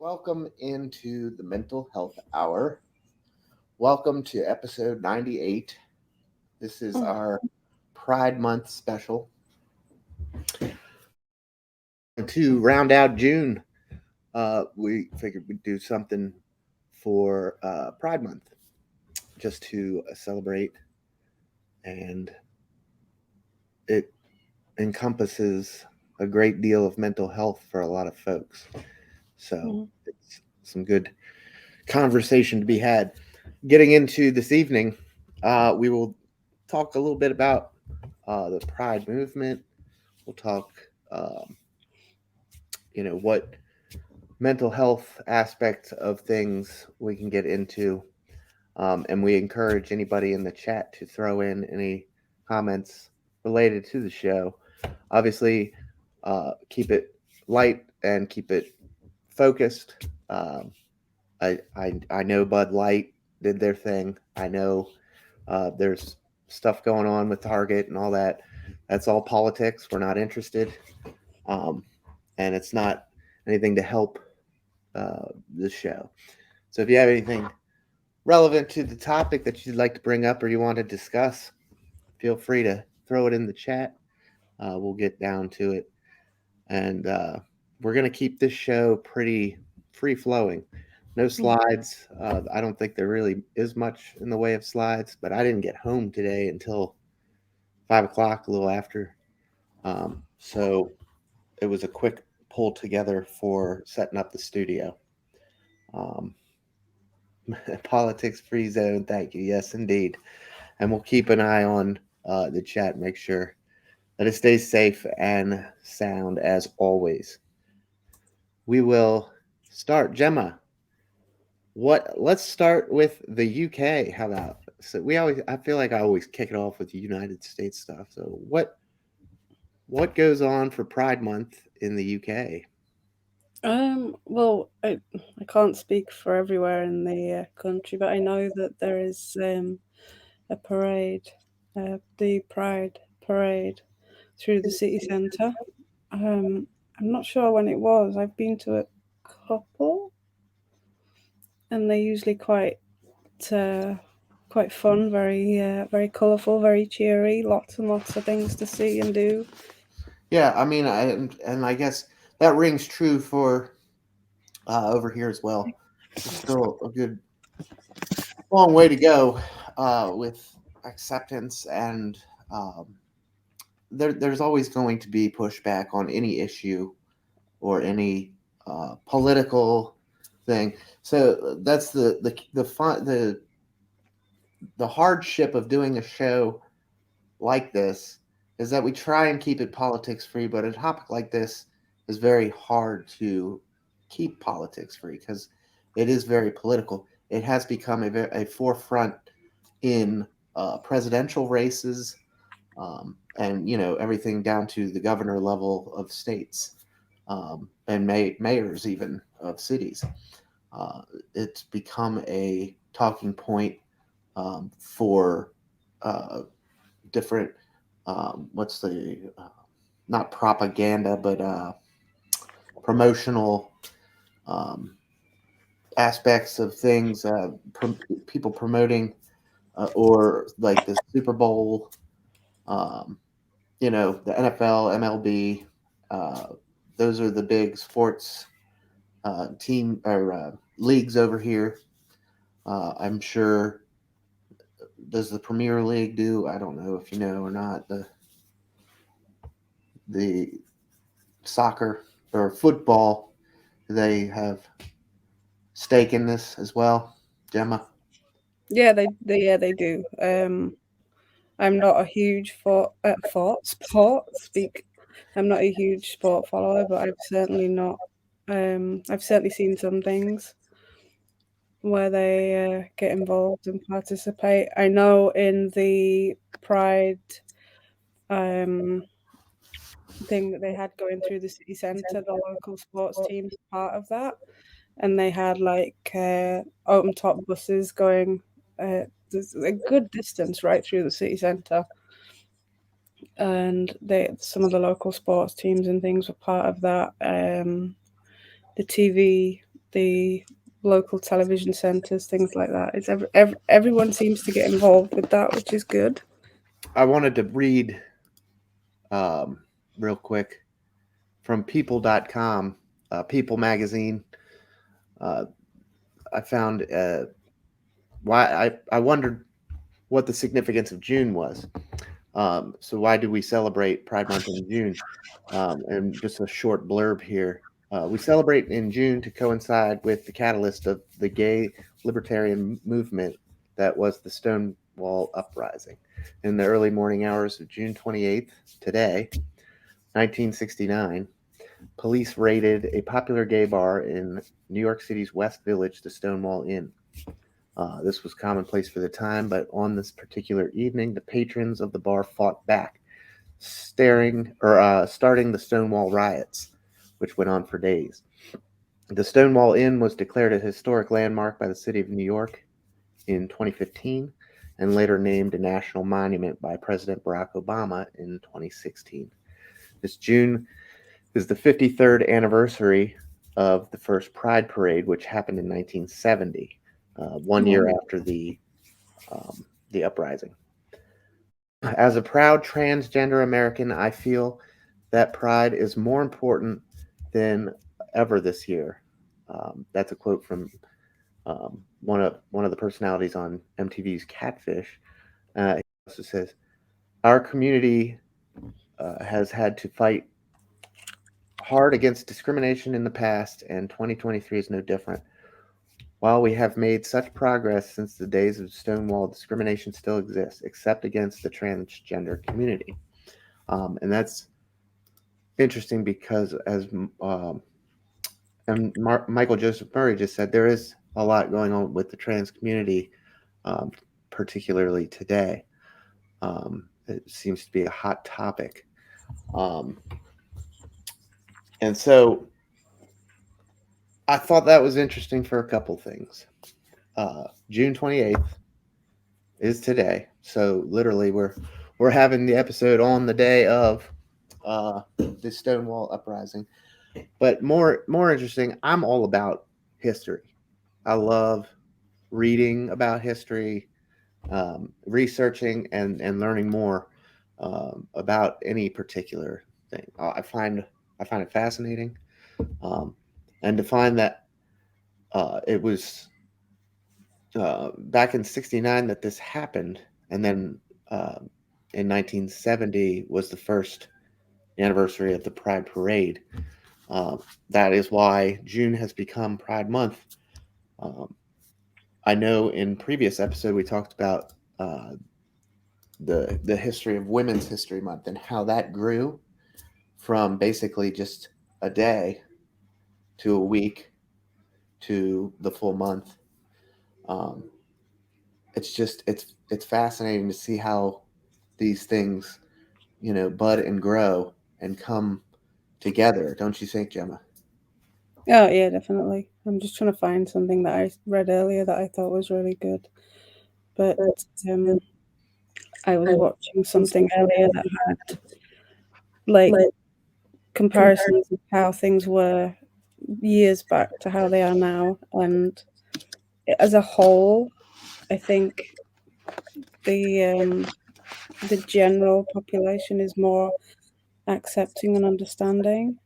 Welcome into the Mental Health Hour. Welcome to episode 98. This is our Pride Month special. To round out June, we figured we'd do something for Pride Month just to celebrate, and it encompasses a great deal of mental health for a lot of folks. So it's some good conversation to be had. Getting into this evening, we will talk a little bit about the Pride movement. We'll talk, what mental health aspects of things we can get into. And we encourage anybody in the chat to throw in any comments related to the show. Obviously, keep it light and keep it focused. I know Bud Light did their thing. I know there's stuff going on with Target and all that. That's all politics. We're not interested, and it's not anything to help the show. So if you have anything relevant to the topic that you'd like to bring up or you want to discuss, feel free to throw it in the chat. We'll get down to it, and we're going to keep this show pretty free flowing. No slides. I don't think there really is much in the way of slides, but I didn't get home today until 5 o'clock, a little after. So it was a quick pull together for setting up the studio. Politics free zone. Thank you. Yes, indeed. And we'll keep an eye on the chat, make sure that it stays safe and sound as always. We will start. Gemma, let's start with the UK. How about, so I feel like I always kick it off with the United States stuff. So what goes on for Pride Month in the UK? Well, I can't speak for everywhere in the country, but I know that there is a parade, the Pride Parade through the city centre. I'm not sure when it was. I've been to a couple, and they're usually uh, quite fun, very colourful, very cheery. Lots and lots of things to see and do. Yeah, I mean, I guess that rings true for over here as well. There's still a good long way to go with acceptance, and um, there's always going to be pushback on any issue or any political thing. So that's the hardship of doing a show like this is that we try and keep it politics free, but a topic like this is very hard to keep politics free because it is very political. It has become a forefront in presidential races, and everything down to the governor level of states, and mayors even of cities. Uh, it's become a talking point for different, what's the not propaganda, but promotional um, aspects of things, people promoting, or like the Super Bowl, um, the NFL, MLB. Uh, those are the big sports team or leagues over here. I'm sure. Does the Premier League do? I don't know if you know or not. The soccer or football, they have stake in this as well, Gemma. Yeah, they do. I'm not a huge sport speak. I'm not a huge sport follower, but I've certainly not. I've certainly seen some things where they get involved and participate. I know in the Pride um, thing that they had going through the city centre, the local sports teams were part of that, and they had like open top buses going there's a good distance right through the city centre, and some of the local sports teams and things were part of that. The TV the local television centres, things like that. It's everyone seems to get involved with that, which is good. I wanted to read real quick from people.com, People magazine. I found why I wondered what the significance of June was. So why do we celebrate Pride Month in June? And just a short blurb here. We celebrate in June to coincide with the catalyst of the gay libertarian movement that was the Stonewall Uprising. In the early morning hours of June 28th, today, 1969, police raided a popular gay bar in New York City's West Village, the Stonewall Inn. This was commonplace for the time, but on this particular evening, the patrons of the bar fought back, starting the Stonewall riots, which went on for days. The Stonewall Inn was declared a historic landmark by the city of New York in 2015 and later named a national monument by President Barack Obama in 2016. This June is the 53rd anniversary of the first Pride Parade, which happened in 1970, 1 year after the uprising. As a proud transgender American, I feel that Pride is more important than ever this year. That's a quote from one of the personalities on MTV's Catfish. He also says, "Our community has had to fight hard against discrimination in the past, and 2023 is no different. While we have made such progress since the days of Stonewall, discrimination still exists, except against the transgender community." And that's interesting because, as Michael Joseph Murray just said, there is a lot going on with the trans community, particularly today. It seems to be a hot topic. And so I thought that was interesting for a couple things. June 28th is today. So literally we're having the episode on the day of the Stonewall Uprising. But more interesting, I'm all about history. I love reading about history, researching and learning more about any particular thing. I find it fascinating, and to find that it was back in '69 that this happened, and then in 1970 was the first anniversary of the Pride Parade. That is why June has become Pride Month. I know in previous episode we talked about the history of Women's History Month and how that grew from basically just a day to a week to the full month. It's fascinating to see how these things, bud and grow and come together. Don't you think, Gemma? Oh yeah, definitely. I'm just trying to find something that I read earlier that I thought was really good. But I was watching something earlier that had like comparisons of how things were years back to how they are now, and as a whole, I think the general population is more accepting and understanding.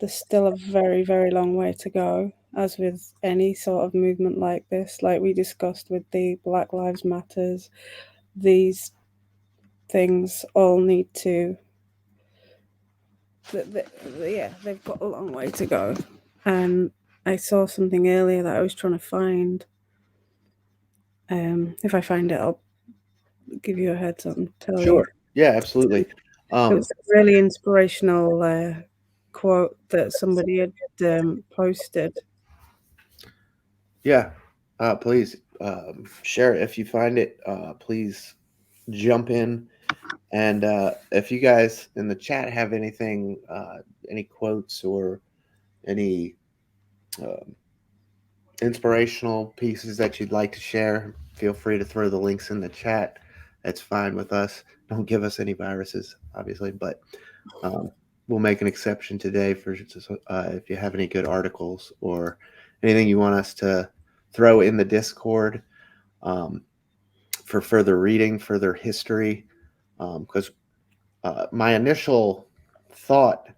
There's still a very, very long way to go, as with any sort of movement like this. Like we discussed with the Black Lives Matters, these things all need to. Yeah, they've got a long way to go. And I saw something earlier that I was trying to find. If I find it, I'll give you a heads up and tell you. Sure. Yeah, absolutely. It was a really inspirational quote that somebody had posted. Yeah, please share it if you find it. Please jump in, and if you guys in the chat have anything, any quotes or any inspirational pieces that you'd like to share, feel free to throw the links in the chat. It's fine with us. Don't give us any viruses, obviously, but we'll make an exception today for if you have any good articles or anything you want us to throw in the Discord um, for further reading, further history. Because my initial thought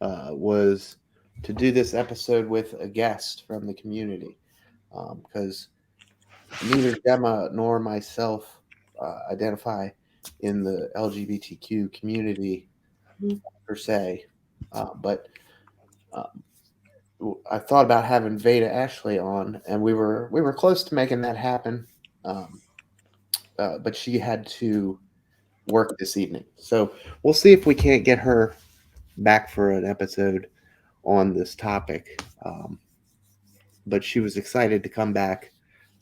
was to do this episode with a guest from the community. Because neither Gemma nor myself identify in the LGBTQ community Mhm. per se, but uh, I thought about having Veda Ashley on, and we were close to making that happen, um, but she had to work this evening, so we'll see if we can't get her back for an episode on this topic. But she was excited to come back,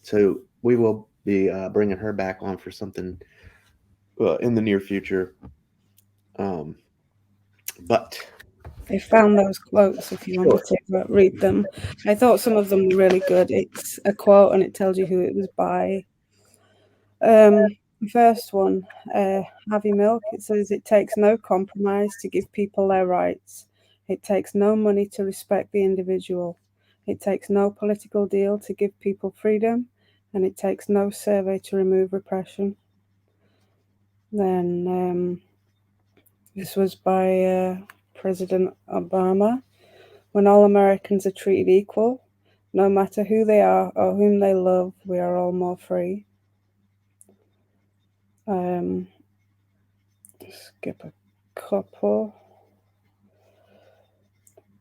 so we will be bringing her back on for something in the near future. Um, but I found those quotes if you sure, wanted to read them. I thought some of them were really good. It's a quote and it tells you who it was by. The first one, Have your milk. It says, "It takes no compromise to give people their rights. It takes no money to respect the individual. It takes no political deal to give people freedom. And it takes no survey to remove repression." Then this was by President Obama. "When all Americans are treated equal, no matter who they are or whom they love, we are all more free." Um, skip a couple.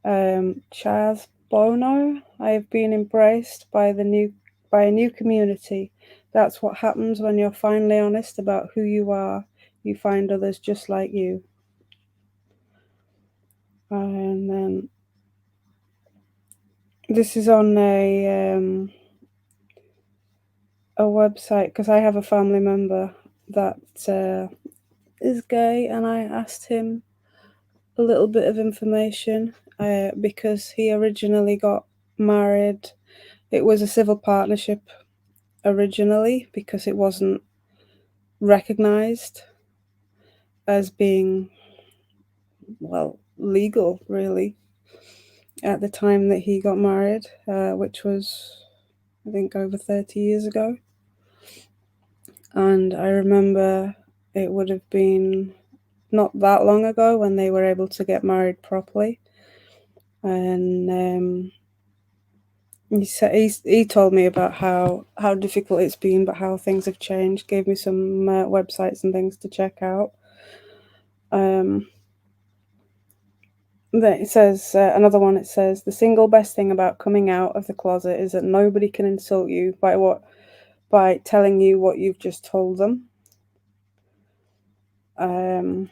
Chaz Bono, "I have been embraced by a new community. That's what happens when you're finally honest about who you are. You find others just like you." And then this is on a website because I have a family member that is gay, and I asked him a little bit of information because he originally got married. It was a civil partnership originally because it wasn't recognized as being, well, legal really at the time that he got married, which was, I think, over 30 years ago. And I remember it would have been not that long ago when they were able to get married properly. And he told me about how difficult it's been, but how things have changed. Gave me some websites and things to check out. Um, then it says another one. It says, "The single best thing about coming out of the closet is that nobody can insult you by telling you what you've just told them." Um,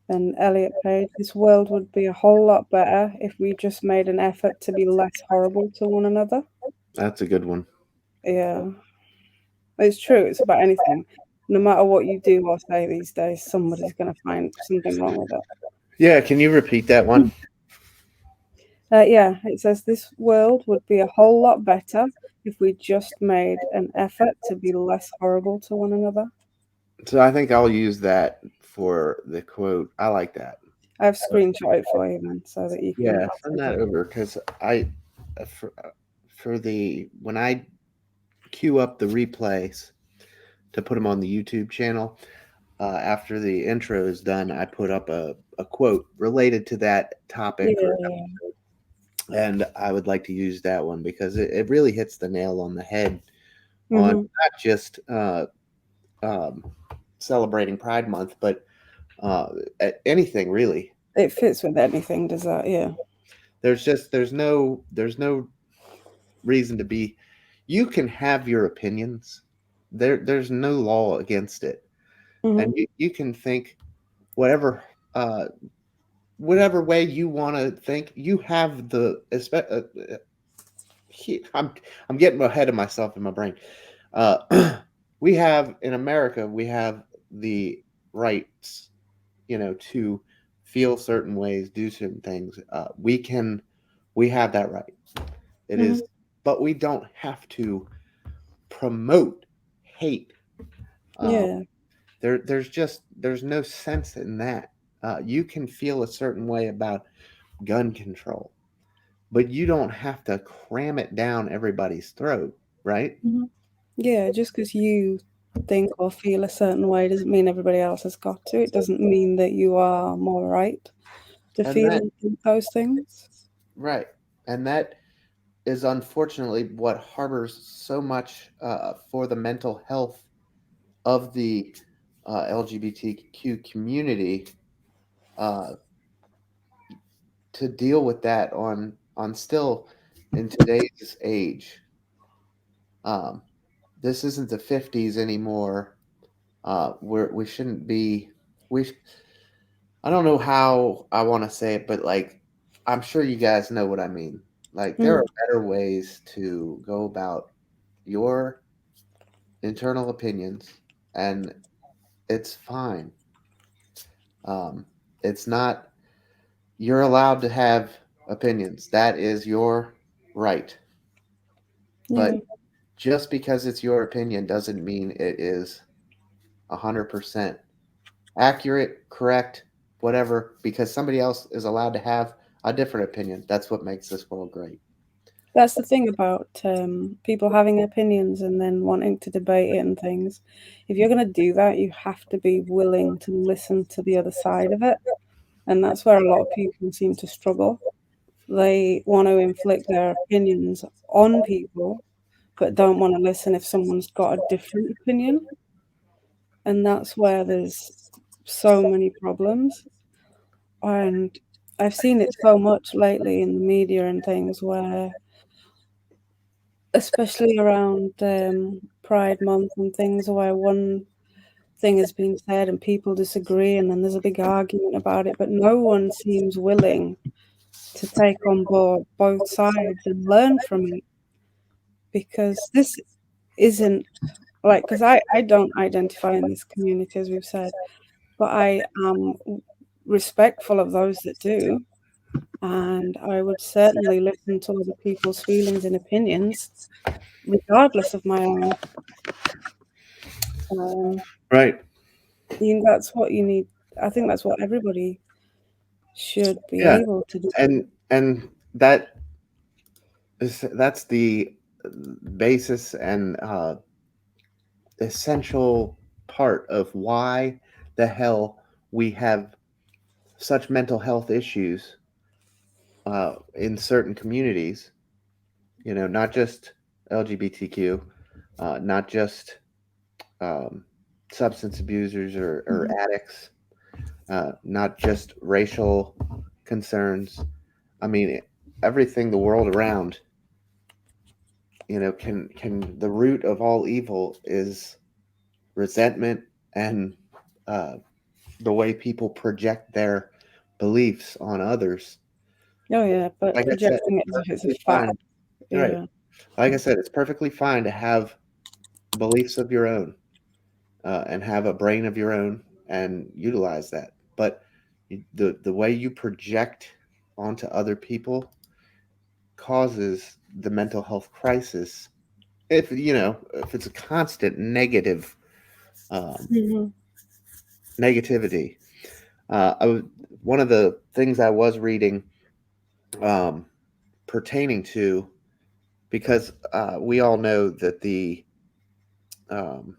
then Elliot Page, "This world would be a whole lot better if we just made an effort to be less horrible to one another." that's a good one. Yeah, it's true. It's about anything. No matter what you do or say these days, somebody's going to find something wrong with it. Yeah, can you repeat that one? Yeah, it says, "This world would be a whole lot better if we just made an effort to be less horrible to one another." So I think I'll use that for the quote. I like that. I've screenshot it for you, man, so that you can Yeah, send see that it. over because for the when I queue up the replays to put them on the YouTube channel, after the intro is done, I put up a quote related to that topic or Yeah. and I would like to use that one because it really hits the nail on the head on Hmm. not just um, celebrating Pride Month, but uh, anything really. It fits with anything, does that? Yeah. There's no reason to be. You can have your opinions. There's no law against it, Hmm. and you can think whatever uh, whatever way you want to think. You have the I'm I'm getting ahead of myself in my brain. We have in America, we have the rights, to feel certain ways, do certain things. We have that right. It Hmm. is, but we don't have to promote hate. Um, Yeah. there's no sense in that. You can feel a certain way about gun control. but you don't have to cram it down everybody's throat, right? Mhm. Yeah, just because you think or feel a certain way doesn't mean everybody else has got to. It doesn't mean that you are more right to And feel that, and think those things. right. And that is unfortunately what harbors so much for the mental health of the LGBTQ community, uh, to deal with that on still in today's age. Um, this isn't the 50s anymore. We shouldn't be. We I don't know how I want to say it, but like I'm sure you guys know what I mean. Like there Mm. are better ways to go about your internal opinions, and it's fine. Um, it's not. You're allowed to have opinions. That is your right. Yeah, But just because it's your opinion doesn't mean it is 100% accurate, correct, whatever, because somebody else is allowed to have a different opinion. That's what makes this world great. that's the thing about people having opinions and then wanting to debate it and things. If you're going to do that, you have to be willing to listen to the other side of it. And that's where a lot of people seem to struggle. They want to inflict their opinions on people, but don't want to listen if someone's got a different opinion. And that's where there's so many problems. And I've seen it so much lately in the media and things where, especially around Pride Month and things, where one thing has been said and people disagree, and then there's a big argument about it, but no one seems willing to take on board both sides and learn from it, because this isn't like, because I don't identify in this community, as we've said, but I am respectful of those that do. And I would certainly listen to other people's feelings and opinions, regardless of my own. Um, Right. that's what you need. I think that's what everybody should be Yeah. able to do. And that's the basis and essential part of why the hell we have such mental health issues in certain communities. You know, not just LGBTQ, not just um, substance abusers or Mhm. addicts, not just racial concerns. I mean, everything the world around. You know, can the root of all evil is resentment and uh, the way people project their beliefs on others. Oh yeah, but Like I said, projecting it's it as if it's a perfectly fact. fine. Right. Yeah. Like I said, it's perfectly fine to have beliefs of your own and have a brain of your own and utilize that. But the way you project onto other people causes the mental health crisis. If you know, if it's a constant um, Hmm. negativity, I was, one of the things I was reading um, pertaining to, because we all know that um,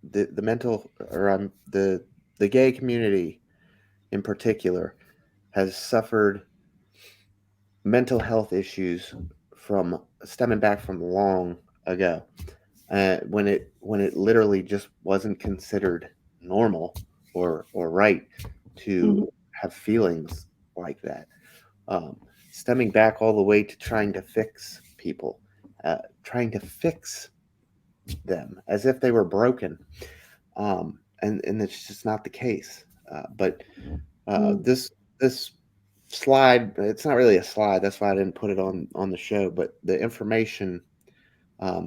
the mental or the gay community in particular has suffered mental health issues from stemming back from long ago, when it literally just wasn't considered normal or right to Hmm. have feelings like that. Um, Stemming back all the way to trying to fix people, trying to fix them as if they were broken, and it's just not the case. But Mm. this slide, it's not really a slide. That's why I didn't put it on the show. But the information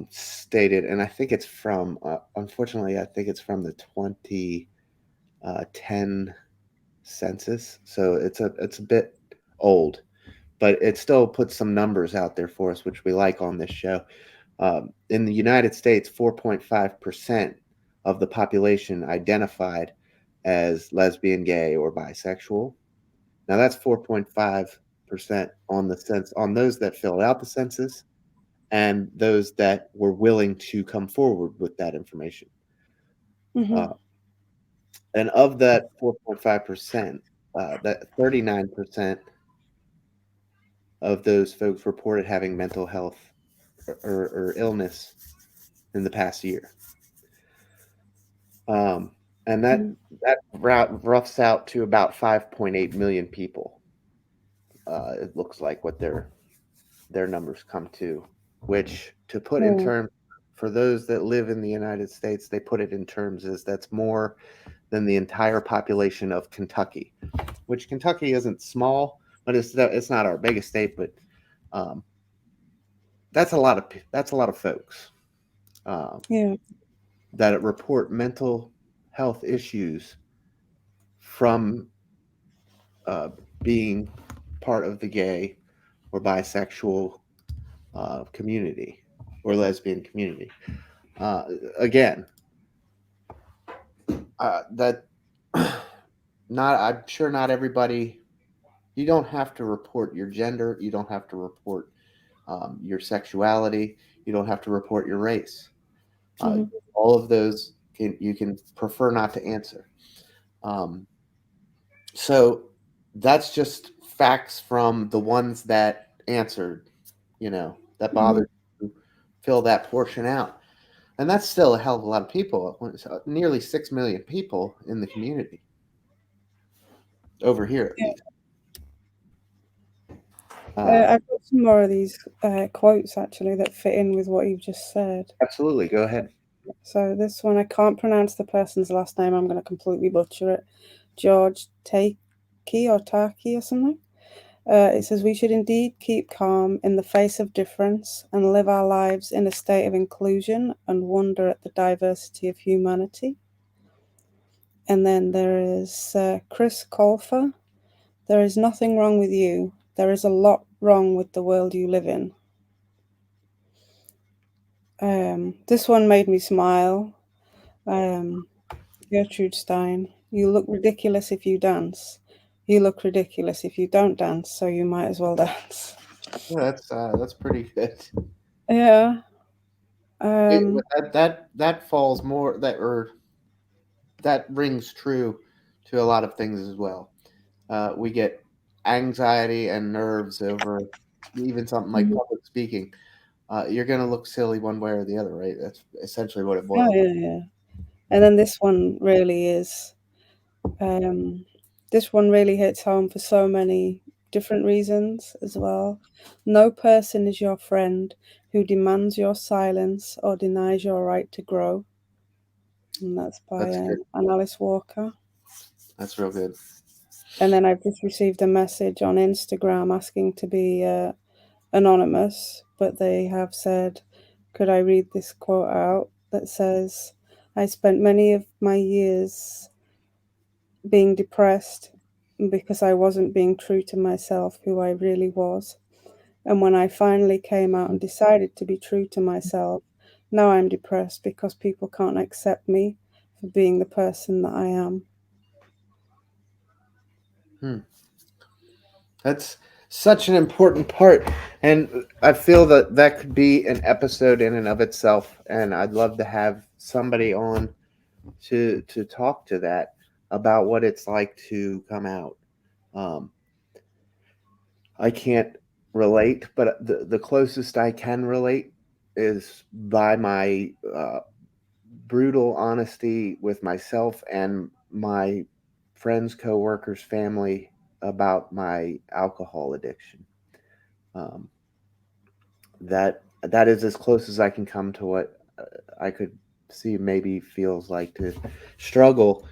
stated, and I think it's from, unfortunately, I think it's from the 2010 census. So it's a bit old, but it still puts some numbers out there for us, which we like on this show. In the United States, 4.5% of the population identified as lesbian, gay, or bisexual. Now that's 4.5. percent on the sense on those that filled out the census and those that were willing to come forward with that information. Mhm. Uh, and of that 4.5%, that 39% of those folks reported having mental health or illness in the past year. Um, and Mhm. that roughs out to about 5.8 million people. It looks like what their numbers come to, which to put in Yeah. terms for those that live in the United States, they put it in terms as that's more than the entire population of Kentucky, which Kentucky isn't small, but it's not our biggest state, but um, that's a lot of folks um, Yeah. that report mental health issues from uh, being part of the gay or bisexual community or lesbian community. Uh, Again, that not I'm sure not everybody. You don't have to report your gender. You don't have to report your sexuality. You don't have to report your race. Uh, Mhm. all of those you can prefer not to answer. Um, so that's just facts from the ones that answered. That Mhm. bothered to fill that portion out. And that's still a hell of a lot of people. It's nearly 6 million people in the community, over here at Yeah. least. Uh, I've got some more of these quotes actually that fit in with what you've just said. Absolutely. Go ahead. So this one, I can't pronounce the person's last name. I'm going to completely butcher it. George Takei or Taki or something. It says we should indeed keep calm in the face of difference and live our lives in a state of inclusion and wonder at the diversity of humanity. And then there is Chris Colfer. There is nothing wrong with you. There is a lot wrong with the world you live in. This one made me smile. Um, Gertrude Stein. You look ridiculous if you dance. You look ridiculous if you don't dance, so you might as well dance. Yeah, that's pretty good. Yeah. It, Um, that falls more that rings true to a lot of things as well. We get anxiety and nerves over even something like mhm. public speaking. You're going to look silly one way or the other, right? That's essentially what it Oh boils. yeah, yeah. And then this one really is. Um, this one really hits home for so many different reasons as well. No person is your friend who demands your silence or denies your right to grow. And that's by That's good. Alice Walker. That's real good. And then I've just received a message on Instagram asking to be anonymous, but they have said, could I read this quote out that says, I spent many of my years being depressed because I wasn't being true to myself, who I really was. And when I finally came out and decided to be true to myself, now I'm depressed because people can't accept me for being the person that I am. Hmm. That's such an important part. And I feel that that could be an episode in and of itself. And I'd love to have somebody on to talk to that about what it's like to come out. Um, I can't relate, but the closest I can relate is by my brutal honesty with myself and my friends, coworkers, family about my alcohol addiction. Um, that is as close as I can come to what I could see maybe feels like to struggle.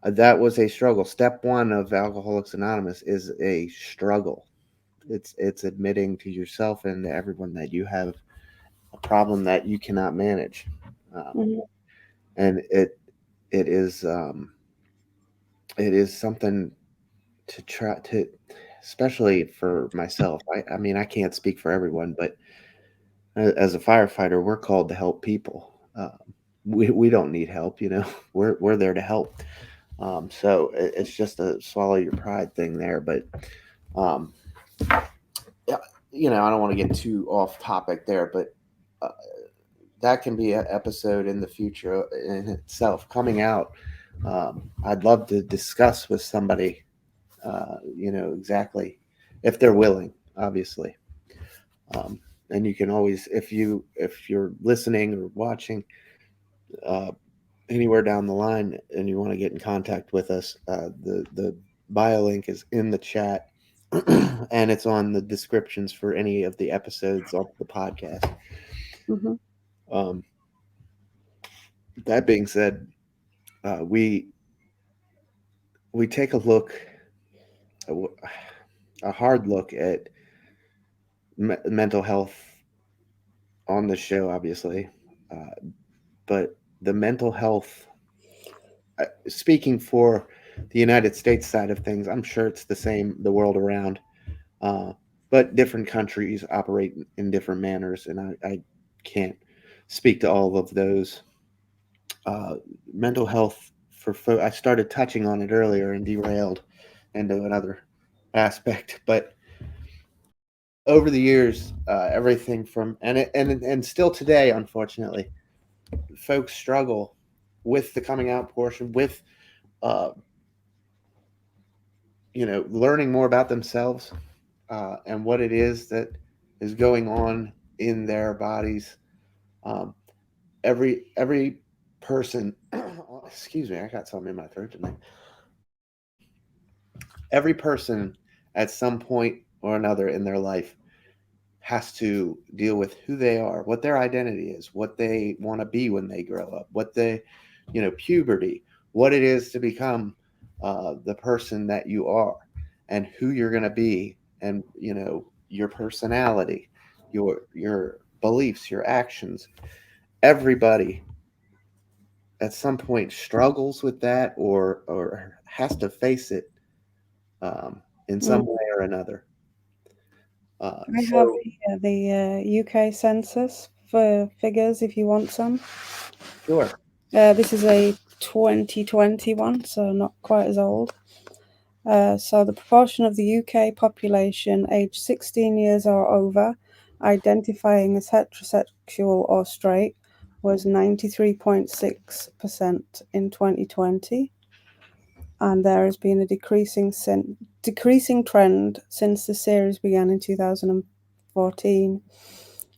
That was a struggle. Step one of Alcoholics Anonymous is a struggle. It's admitting to yourself and to everyone that you have a problem that you cannot manage, Mhm. and it is it is something to try to, especially for myself. I mean, I can't speak for everyone, but as a firefighter, we're called to help people. We don't need help, you know. We're there to help. So it's just a swallow your pride thing there. But um, Yeah, I don't want to get too off topic there, but uh, that can be an episode in the future in itself coming out. I'd love to discuss with somebody, exactly if they're willing, obviously. Um, and you can always, if you're listening or watching uh, anywhere down the line, and you want to get in contact with us, the bio link is in the chat, and it's on the descriptions for any of the episodes of the podcast. Mhm. Um, that being said, we take a look, a hard look at mental health on the show, obviously, uh, but the mental health. Speaking for the United States side of things, I'm sure it's the same the world around, uh, but different countries operate in different manners, and I can't speak to all of those. Uh, Mental health I started touching on it earlier and derailed into another aspect, but over the years, everything from and still today, unfortunately, folks struggle with the coming out portion, with uh, learning more about themselves, and what it is that is going on in their bodies. Um, every person, excuse me, I got something in my throat tonight. Every person at some point or another in their life has to deal with who they are, what their identity is, what they want to be when they grow up, what they, puberty, what it is to become the person that you are, and who you're going to be, and your personality, your beliefs, your actions. Everybody at some point struggles with that, or has to face it in some Mm. way or another. I have So here the UK census for figures if you want some. sure, This is a 2021, so not quite as old. So the proportion of the UK population aged 16 years or over identifying as heterosexual or straight was 93.6% in 2020, and there has been a decreasing trend since the series began in 2014.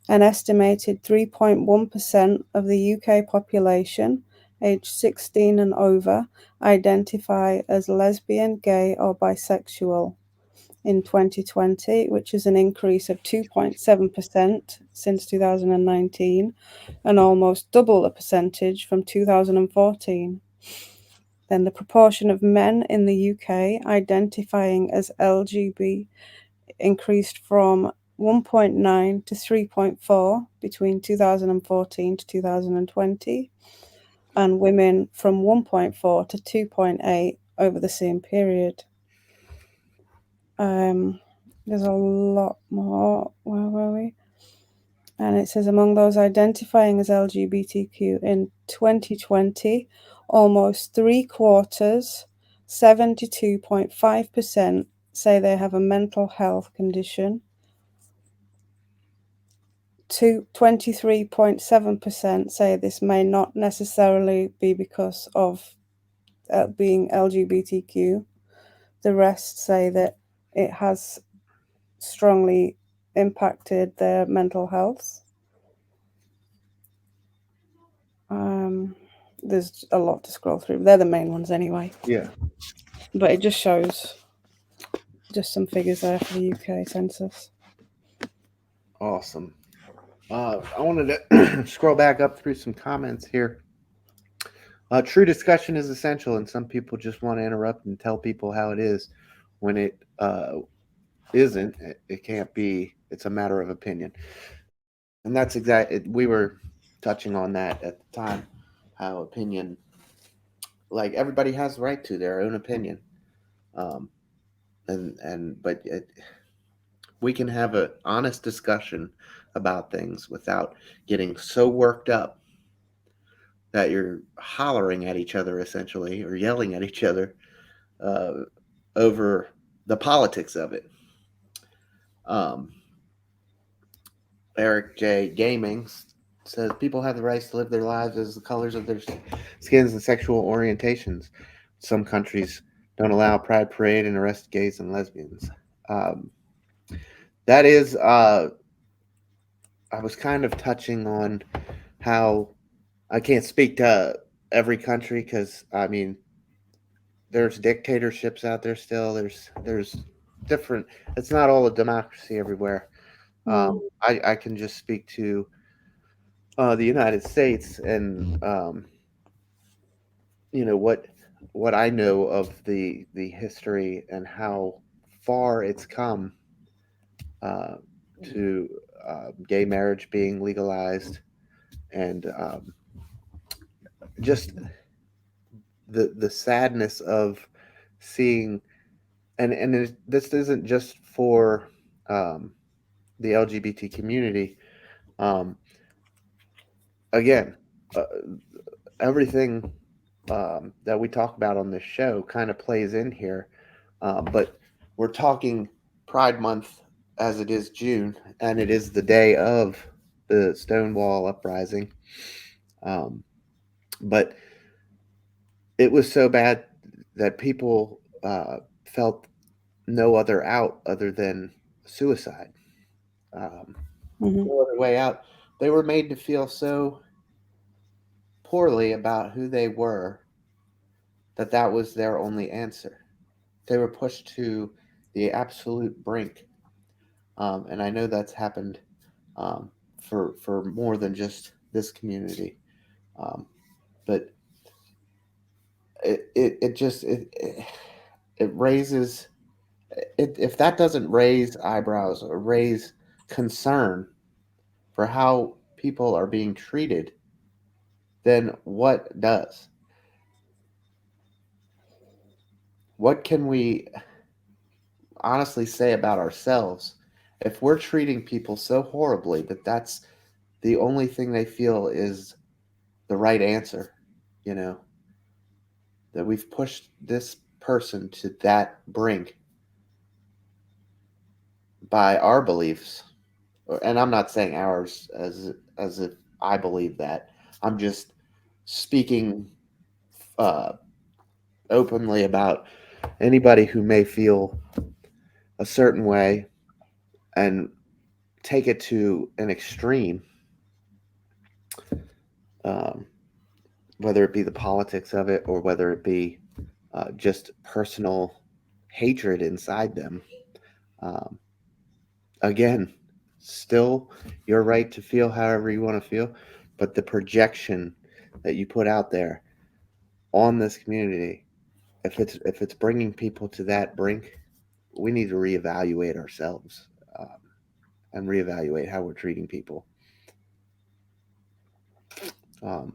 An estimated 3.1% of the UK population aged 16 and over identify as lesbian, gay, or bisexual in 2020, which is an increase of 2.7% since 2019 and almost double the percentage from 2014. Then the proportion of men in the UK identifying as LGB increased from 1.9 to 3.4 between 2014 to 2020, and women from 1.4 to 2.8 over the same period. There's a lot more. Where were we? And it says among those identifying as LGBTQ in 2020, almost 3/4, 72.5%, say they have a mental health condition. 23.7% say this may not necessarily be because of being LGBTQ. The rest say that it has strongly impacted their mental health. There's a lot to scroll through. They're the main ones anyway. yeah, But it just shows just some figures there for the UK census. awesome. I wanted to scroll back up through some comments here. True discussion is essential, and some people just want to interrupt and tell people how it is when it isn't. It can't be. It's a matter of opinion, and that's exactly. We were touching on that at the time. How opinion, like everybody has the right to their own opinion, um, but we can have an honest discussion about things without getting so worked up that you're hollering at each other essentially, or yelling at each other uh, over the politics of it. Um, Eric J. Gaming says people have the rights to live their lives as the colors of their skins and sexual orientations. Some countries don't allow pride parade and arrest gays and lesbians. Um, that is, I was kind of touching on how I can't speak to every country because I mean there's dictatorships out there still. There's different. It's not all a democracy everywhere. Mm. I can just speak to the United States and you know what I know of the history and how far it's come uh, to gay marriage being legalized and just the sadness of seeing this isn't just for um, the LGBT community. Um, again, uh, everything that we talk about on this show kind of plays in here, but we're talking Pride Month as it is June, and it is the day of the Stonewall uprising. Um, but it was so bad that people felt no other out other than suicide. Um, Hmm. no other way out. They were made to feel so poorly about who they were that that was their only answer. They were pushed to the absolute brink, and I know that's happened um, for more than just this community, um, but it just it raises if that doesn't raise eyebrows or raise concern for how people are being treated, then what does? What can we honestly say about ourselves if we're treating people so horribly that that's the only thing they feel is the right answer, you know, that we've pushed this person to that brink by our beliefs. And I'm not saying ours as if I believe that. I'm just speaking uh, openly about anybody who may feel a certain way and take it to an extreme, um, whether it be the politics of it or whether it be just personal hatred inside them. Um, again, still your right to feel however you want to feel, but the projection that you put out there on this community, if it's bringing people to that brink, we need to reevaluate ourselves and reevaluate how we're treating people. Um,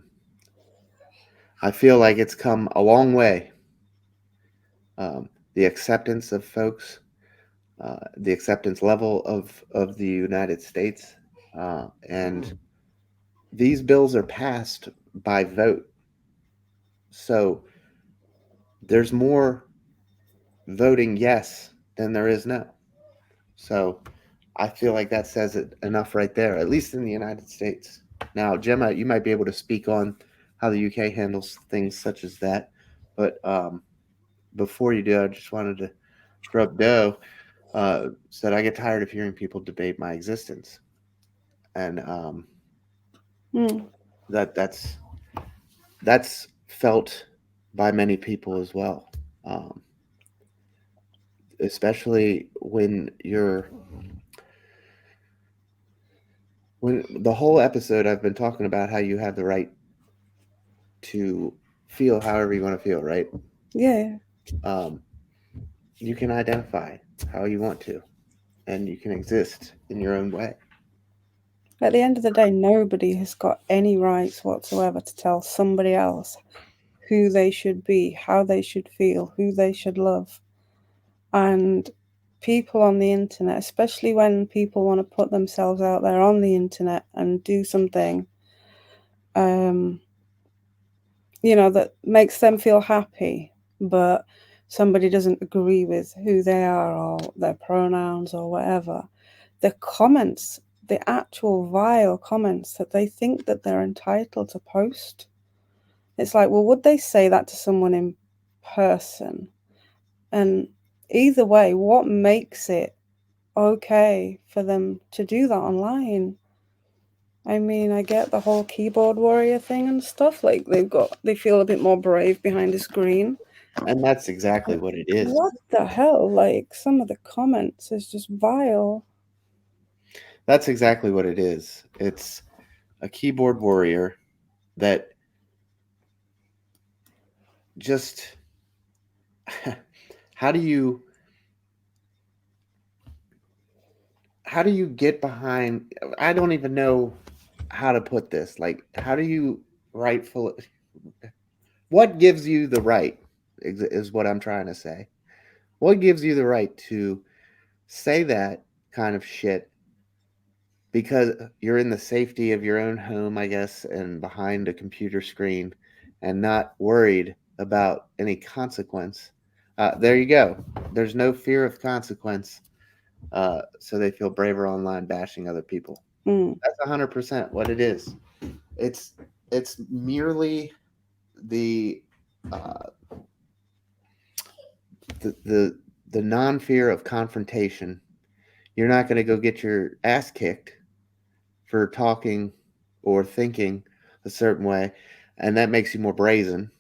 I feel like it's come a long way. The acceptance of folks, the acceptance level of the United States, and these bills are passed by vote. So there's more voting yes than there is no. So I feel like that says it enough right there, at least in the United States. Now, Gemma, you might be able to speak on how the UK handles things such as that. But before you do, I just wanted to drop dough. Said I get tired of hearing people debate my existence, and Mm. that's felt by many people as well, um, especially when the whole episode I've been talking about how you have the right to feel however you want to feel, right? Yeah. Um, you can identify how you want to, and you can exist in your own way. At the end of the day, nobody has got any rights whatsoever to tell somebody else who they should be, how they should feel, who they should love. And people on the internet, especially when people want to put themselves out there on the internet and do something, um, that makes them feel happy, but somebody doesn't agree with who they are or their pronouns or whatever, the comments, the actual vile comments that they think that they're entitled to post. It's like, well, would they say that to someone in person? And either way, what makes it okay for them to do that online? I mean, I get the whole keyboard warrior thing and stuff. Like they feel a bit more brave behind a screen. And that's exactly what it is. What the hell? Like some of the comments is just vile. That's exactly what it is. It's a keyboard warrior that just how do you how do you get behind, I don't even know how to put this. Like, how do you rightful what gives you the right is what I'm trying to say. What gives you the right to say that kind of shit because you're in the safety of your own home, I guess, and behind a computer screen and not worried about any consequence? There you go. There's no fear of consequence. So they feel braver online bashing other people. Mm. That's 100% what it is. It's it's merely the uh, the non fear of confrontation. You're not going to go get your ass kicked for talking or thinking a certain way, and that makes you more brazen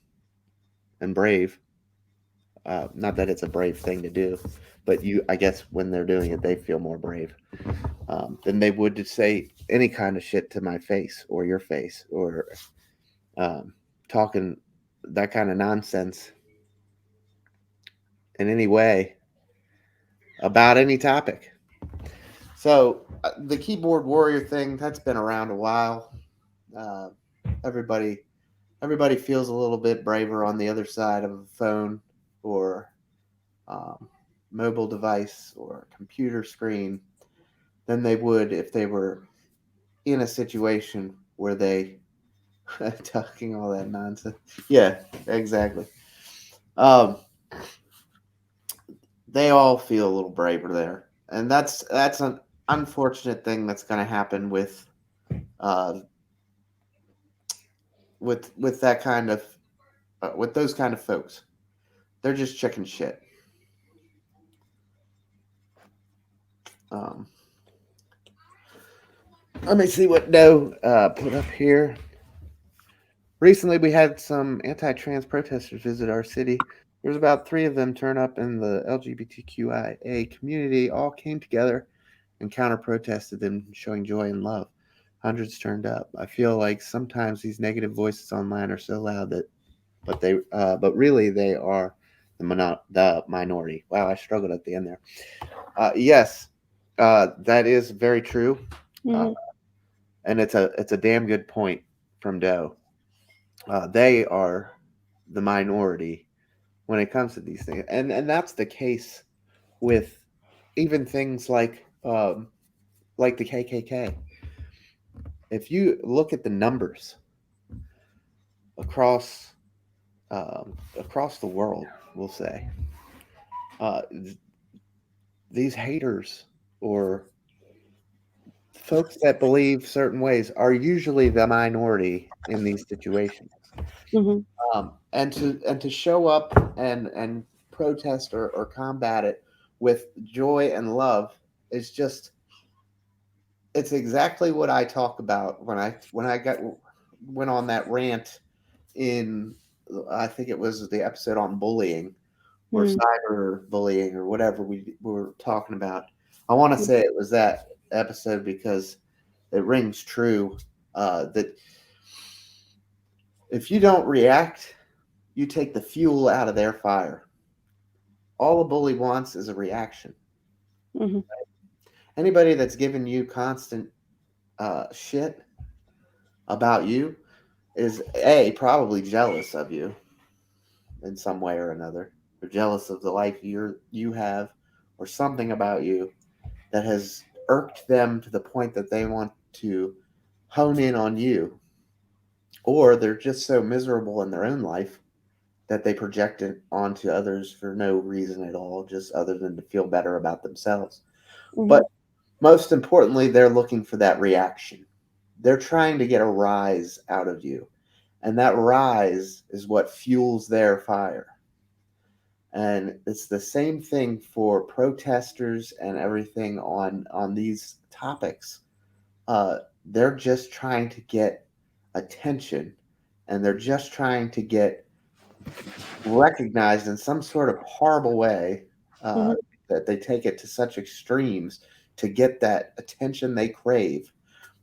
and brave. Not that it's a brave thing to do, but I guess, when they're doing it, they feel more brave than they would to say any kind of shit to my face or your face or um, talking that kind of nonsense in any way about any topic. So the keyboard warrior thing, that's been around a while. Uh, everybody everybody feels a little bit braver on the other side of a phone or um, mobile device or computer screen than they would if they were in a situation where they talking all that nonsense. Yeah, exactly. Um, they all feel a little braver there, and that's an unfortunate thing that's going to happen uh, with that kind of with those kind of folks. They're just chicken shit. Um, Let me see what Doe put up here. Recently, we had some anti-trans protesters visit our city. There's about 3 of them turn up in the LGBTQIA community, all came together and counter-protested them, showing joy and love. Hundreds turned up. I feel like sometimes these negative voices online are so loud but really they are the minority. Wow, I struggled at the end there. Yes, that is very true, uh, Mm-hmm. and it's a damn good point from Doe. They are the minority when it comes to these things, and that's the case with even things like the KKK. If you look at the numbers across across the world, we'll say uh, these haters or folks that believe certain ways are usually the minority in these situations. Mm-hmm. And to show up and protest or combat it with joy and love is just it's exactly what I talk about when I went on that rant in I think it was the episode on bullying or Mm-hmm. cyber bullying or whatever we were talking about. I want to say it was that episode because it rings true that if you don't react, you take the fuel out of their fire. All a bully wants is a reaction. Mm-hmm. Anybody that's giving you constant shit about you is probably jealous of you in some way or another. They're jealous of the life you have, or something about you that has irked them to the point that they want to hone in on you, or they're just so miserable in their own life that they project it onto others for no reason at all, just other than to feel better about themselves. Mm-hmm. But Most importantly, they're looking for that reaction. They're trying to get a rise out of you. And that rise is what fuels their fire. And it's the same thing for protesters and everything on these topics. They're just trying to get attention, and they're just trying to get recognized in some sort of horrible way, uh, Mhm. that they take it to such extremes to get that attention they crave.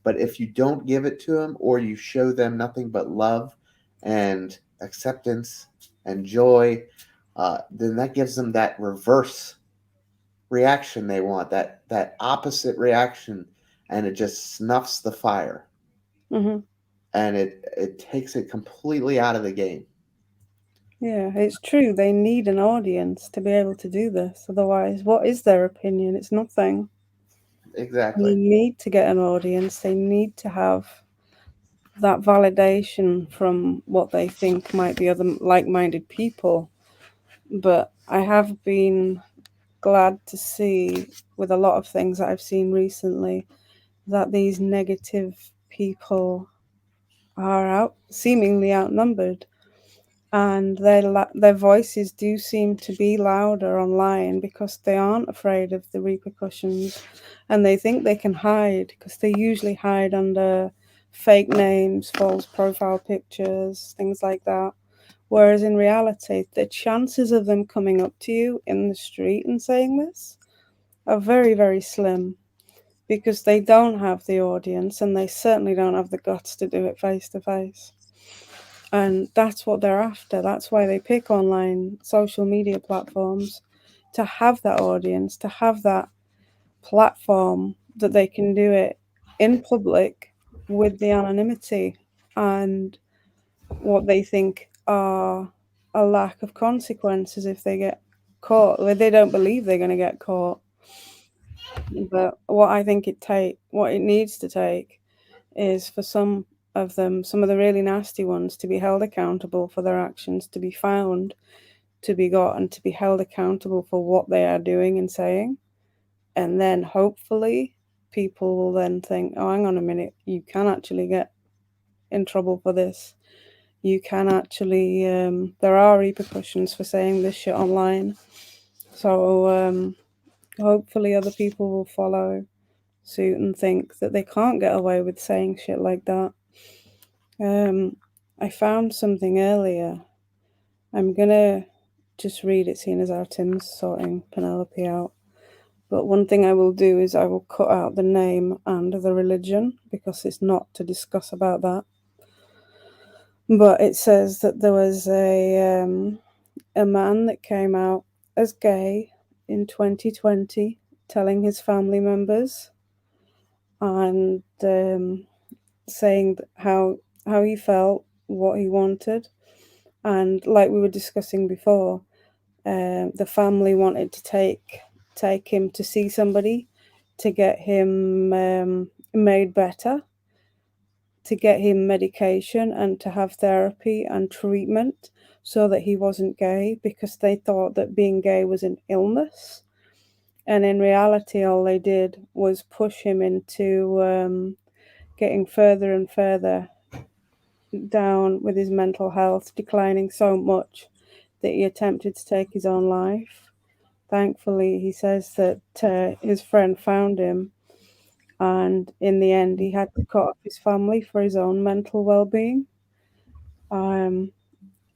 But if you don't give it to them, or you show them nothing but love and acceptance and joy, then that gives them that reverse reaction they want, that opposite reaction, and it just snuffs the fire, Mhm. and it takes it completely out of the game. Yeah, it's true. They need an audience to be able to do this. Otherwise, what is their opinion? It's nothing. Exactly. They need to get an audience. They need to have that validation from what they think might be other like-minded people. But I have been glad to see, with a lot of things that I've seen recently, that these negative people are seemingly outnumbered, and their voices do seem to be louder online because they aren't afraid of the repercussions, and they think they can hide because they usually hide under fake names, false profile pictures, things like that. Whereas in reality, the chances of them coming up to you in the street and saying this are very, very slim, because they don't have the audience and they certainly don't have the guts to do it face to face. And that's what they're after. That's why they pick online social media platforms, to have that audience, to have that platform that they can do it in public with the anonymity and what they think are a lack of consequences if they get caught. Well, they don't believe they're going to get caught. But what I think what it needs to take, is for some of the really nasty ones, to be held accountable for their actions, to be found, to be got, and to be held accountable for what they are doing and saying. And then hopefully people will then think, oh, hang on a minute, you can actually get in trouble for this. You can actually, there are repercussions for saying this shit online. So hopefully other people will follow suit and think that they can't get away with saying shit like that. Um, I found something earlier. I'm gonna just read it, seeing as how Tim's sorting Penelope out. But one thing I will do is I will cut out the name and the religion, because it's not to discuss about that. But it says that there was a man that came out as gay in 2020, telling his family members, and saying how he felt, what he wanted. And like we were discussing before, the family wanted to take him to see somebody to get him made better, to get him medication and to have therapy and treatment, so that he wasn't gay, because they thought that being gay was an illness. And in reality, all they did was push him into getting further and further down with his mental health, declining so much that he attempted to take his own life. Thankfully, he says that his friend found him, and in the end, he had to cut off his family for his own mental well-being. Um,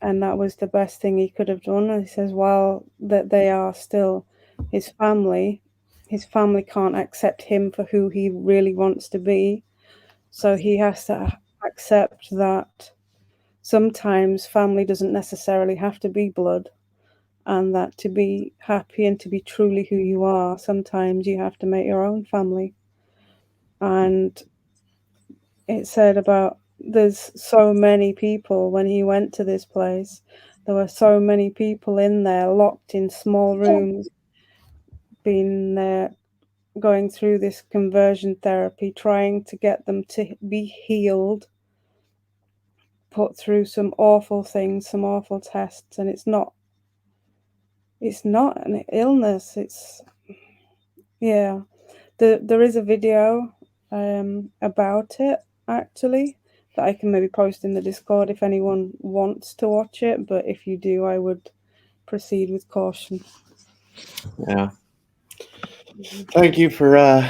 and that was the best thing he could have done. And he says, while that they are still his family can't accept him for who he really wants to be. So he has to accept that sometimes family doesn't necessarily have to be blood, and that to be happy and to be truly who you are, sometimes you have to make your own family. And it said about, there's so many people when he went to this place, there were so many people in there locked in small rooms, being going through this conversion therapy, trying to get them to be healed, put through some awful things, some awful tests. And it's not an illness. It's, yeah, There is a video about it actually that I can maybe post in the Discord if anyone wants to watch it. But if you do, I would proceed with caution. Yeah. Thank you for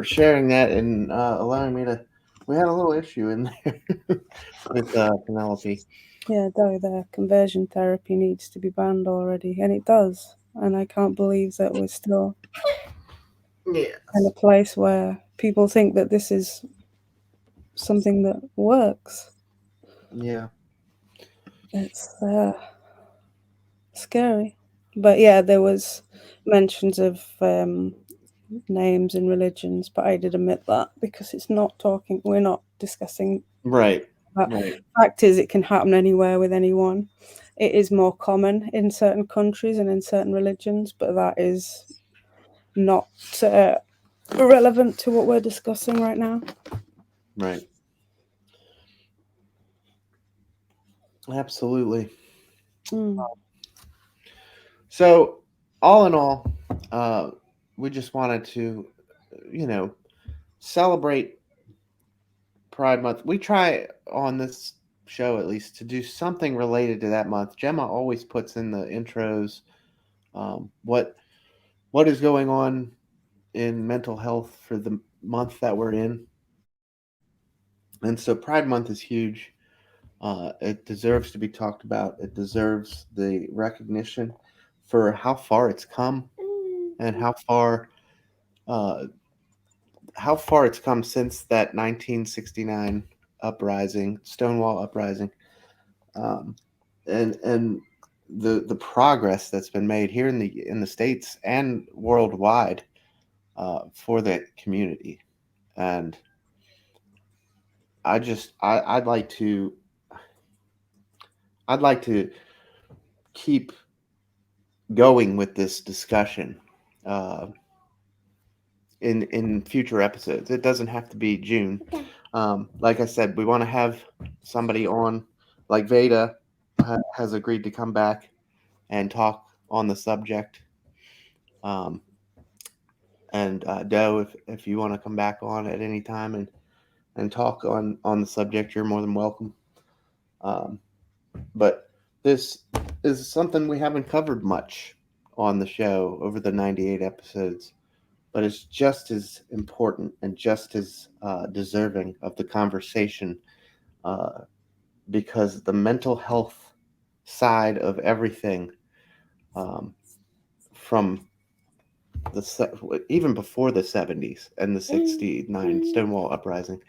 sharing that and allowing me to. We had a little issue in there with Penelope. Yeah, though the conversion therapy needs to be banned already, and it does. And I can't believe that we're still Yeah. in a place where people think that this is something that works. Yeah. It's scary. But yeah, there was mentions of names and religions, but I did omit that because it's not talking. We're not discussing Right. that. Right. Fact is, it can happen anywhere with anyone. It is more common in certain countries and in certain religions, but that is not relevant to what we're discussing right now. Right. Absolutely. Mm. So, all in all, we just wanted to, you know, celebrate Pride Month. We try on this show at least to do something related to that month. Gemma always puts in the intros what is going on in mental health for the month that we're in, and so Pride Month is huge. It deserves to be talked about. It deserves the recognition for how far it's come and uh, how far it's come since that 1969 uprising, Stonewall uprising, um, and the progress that's been made here in the states and worldwide for the community. And I'd like to keep going with this discussion uh, in future episodes. It doesn't have to be June. Like I said, we want to have somebody on, like Veda has agreed to come back and talk on the subject. Um, and Doe, if you want to come back on at any time and talk on the subject, you're more than welcome. Um, but this is something we haven't covered much on the show over the 98 episodes, but it's just as important and just as deserving of the conversation uh, because the mental health side of everything, um, from even before the 70s and the 69 Stonewall uprising,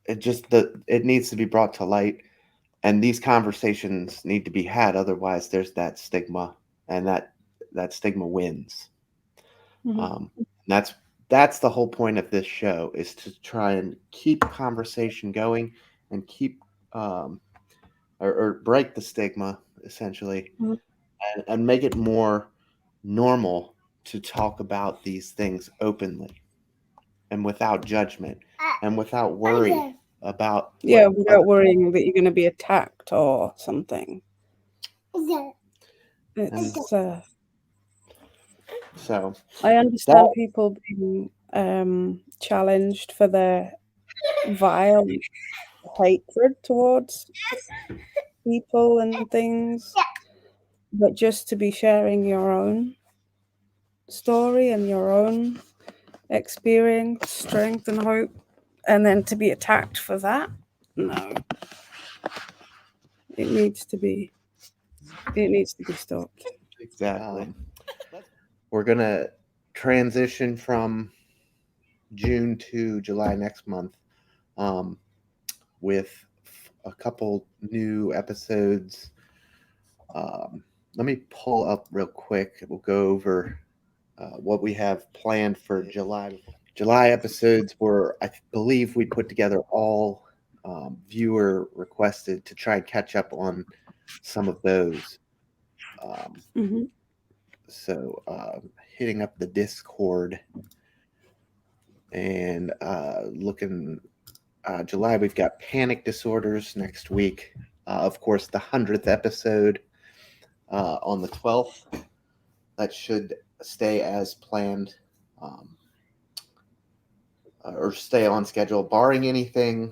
it needs to be brought to light, and these conversations need to be had. Otherwise, there's that stigma, and that stigma wins. Mm-hmm. That's the whole point of this show, is to try and keep conversation going and keep um, or break the stigma essentially, Mm-hmm. and make it more normal to talk about these things openly and without judgment and without worry about Yeah, what other without worrying that you're going to be attacked or something. and It's so I that understand people being challenged for their violent hatred towards people and things, but just to be sharing your own story and your own experience, strength, and hope, and then to be attacked for that, no, it needs to be stopped. exactly. We're gonna transition from June to July next month, um, with a couple new episodes. Let me pull up real quick. We'll go over what we have planned for July. July episodes were, I believe, we put together all viewer requested to try and catch up on some of those. Um, Mm-hmm. so hitting up the Discord and looking. July, we've got panic disorders next week. Of course, the 100th episode on the 12th. That should stay as planned. um, or stay on schedule, barring anything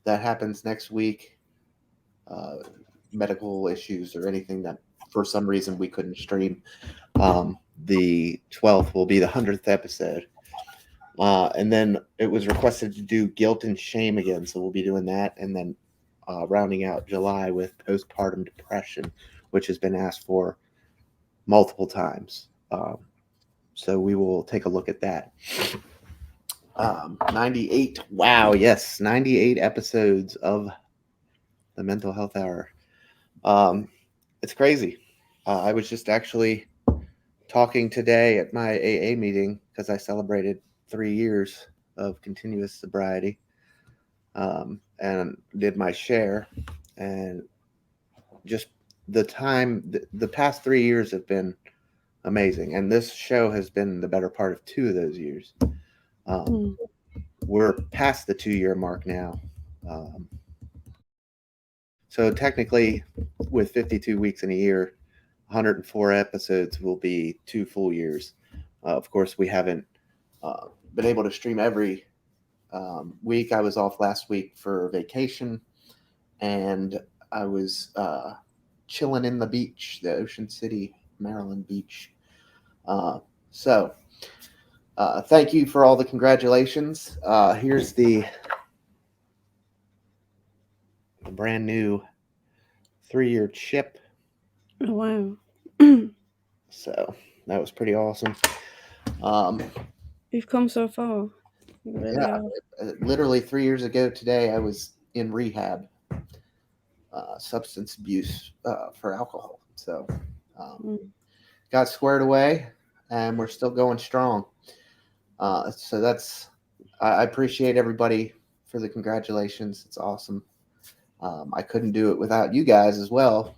that happens next week, uh, medical issues or anything that for some reason we couldn't stream. The 12th will be the 100th episode. And then it was requested to do guilt and shame again. So we'll be doing that. And then rounding out July with postpartum depression, which has been asked for multiple times. So we will take a look at that. 98. Wow. Yes. 98 episodes of the Mental Health Hour. It's crazy. I was just actually talking today at my AA meeting because I celebrated 3 years of continuous sobriety, and did my share. And just the past 3 years have been amazing. And this show has been the better part of 2 of those years. We're past the 2-year mark now. So technically, with 52 weeks in a year, 104 episodes will be 2 full years. Of course, we haven't been able to stream every week. I was off last week for vacation, and I was chilling in the beach, the Ocean City, Maryland beach. So thank you for all the congratulations. Here's the brand new 3-year chip. Oh, wow. So that was pretty awesome. You've come so far. You really Yeah, literally 3 years ago today, I was in rehab, substance abuse for alcohol. So got squared away, and we're still going strong. So I appreciate everybody for the congratulations. It's awesome. I couldn't do it without you guys as well,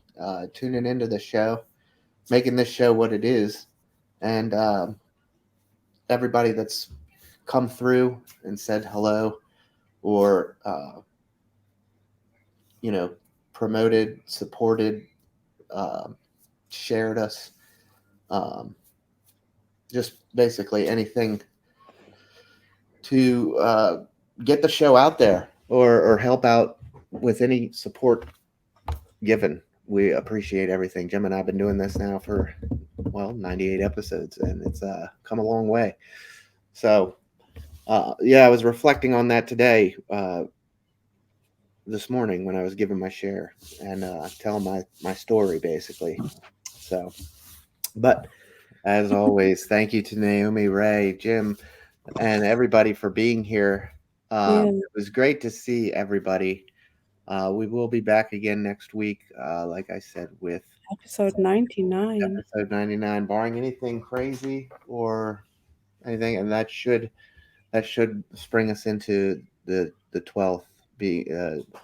tuning into the show, making this show what it is, and everybody that's come through and said hello, or promoted, supported, shared us, just basically anything to get the show out there, or help out with any support given. We appreciate everything. Gemma and I have been doing this now for 98 episodes, and it's come a long way. So I was reflecting on that today, this morning when I was giving my share and telling my story basically. So, but as always, thank you to Naomi, Ray, Jim, and everybody for being here. It was great to see everybody. We will be back again next week, like I said, with episode 99. Episode 99, barring anything crazy or anything, and that should spring us into the 12th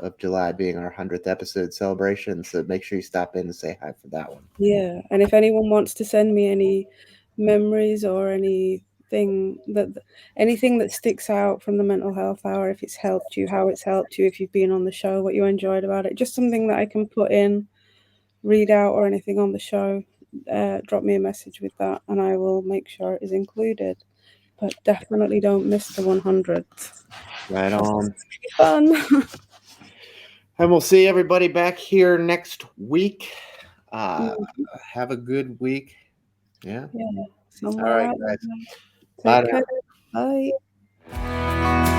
of July being our 100th episode celebration. So make sure you stop in and say hi for that one. Yeah, and if anyone wants to send me any memories or anything that sticks out from the Mental Health Hour, if it's helped you, how it's helped you, if you've been on the show, what you enjoyed about it, just something that I can put in, read out, or anything on the show, drop me a message with that, and I will make sure it is included. But definitely don't miss the 100th. Right on. Fun. And we'll see everybody back here next week. Have a good week. Yeah. All right, guys. Take care. Bye.